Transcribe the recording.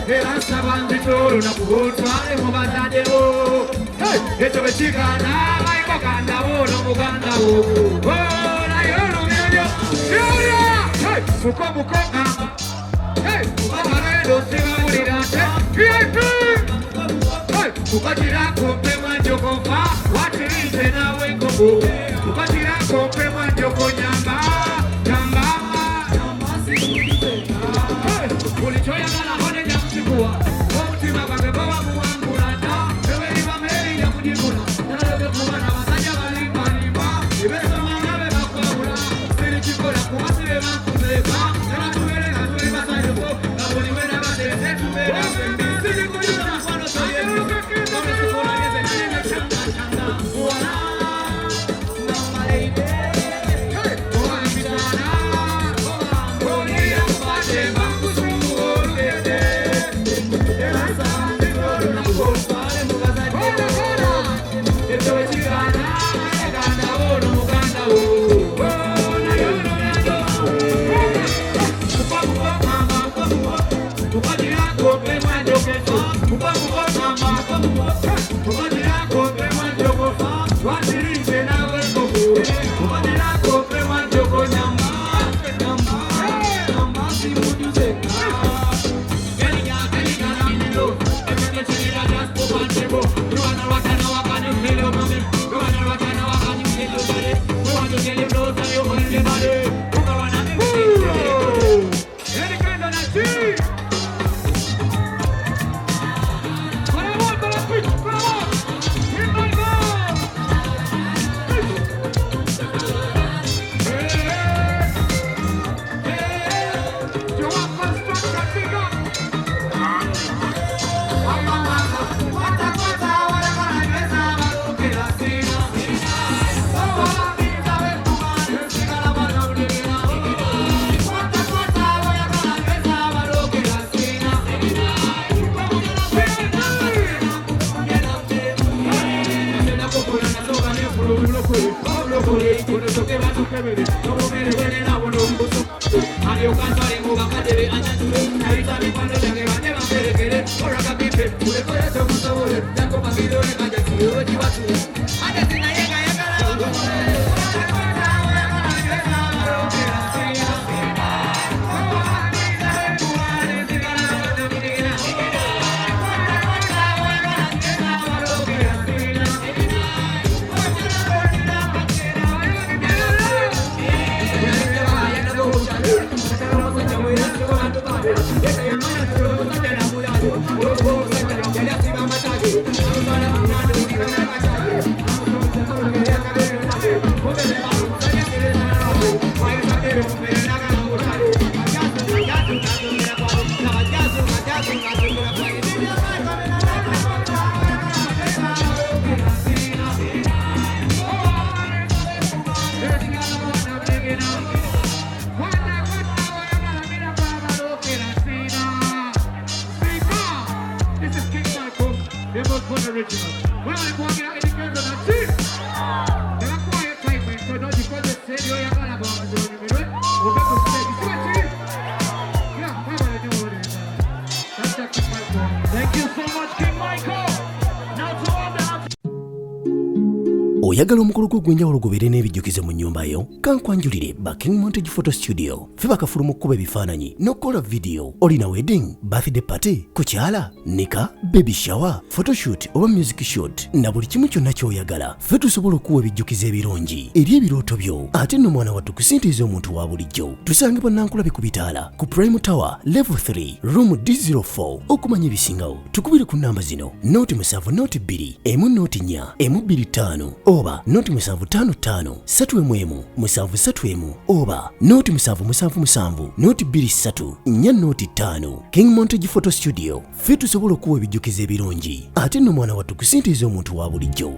era sabanzito lunakuhotwale mu bazaddewo ekyo bwe kigana bayiko gandawo n'omugandawo naye olumyolyo yolya mukomukoga mukamalendo sibamulira nte vip mukagirako mpemwa njogofa watirize nawe ngogo mukagirako mpemwa njogo nyamba nyamba buli kyoyagala hone nyakusikuwa omutima gwange bawamuwangulana eweriba meri yakugigula nalobekuba n'abasajja balimbalimba ebesomanga be bakwawula sirikikola kuba sibe bakuzeeka nebatubeera tuli basanyufu nga buli wena bateese tubeera sirikuliza mukwano toyemu omesukulageze nalina kyangachanga wala namaleibe owambitana oliya mubadde bakusuulete ebasandikolo nakukotwale mubazaddewo ekyo ekigana egandawo n'omugandawo naye olulendo mukagirako mpemwa njogefa mukagirako mpemwa njogofa watirize nawe ngogo mukagirako mpemwa njogo nyamba nyamba simujuzeka Oyagala omukolo gw'enjawulo gubeere n'ebijjukizo mu nnyumba yo? Kankwanjulire ba King Montage Photo Studio. Ffe bakafuluma okukuba ebifaananyi n'okukola video. Olina wedding, birthday party, kukyala, nika, baby shower, photoshoot oba music shoot na buli kimu kyonna ky'oyagala. Ffe tusobola okuwa ebijjukizo ebirungi eri ebirooto byo. Ate nno mwana wattu kusintiiza omuntu wa bulijjo. Tusange Bannankulabe ku Bitaala ku Prime Tower Level 3 Room D04. Okumanya ebisingawo tukubire ku nnamba zino: 07 2 1 4 1 oba 0755 3 731 oba 0777 23 405. King Montage Photo Studio. Ffe tusobola okuwa ebijjukizo ebirungi ate nno mwana wattu kusintiiza omuntu wa bulijjo.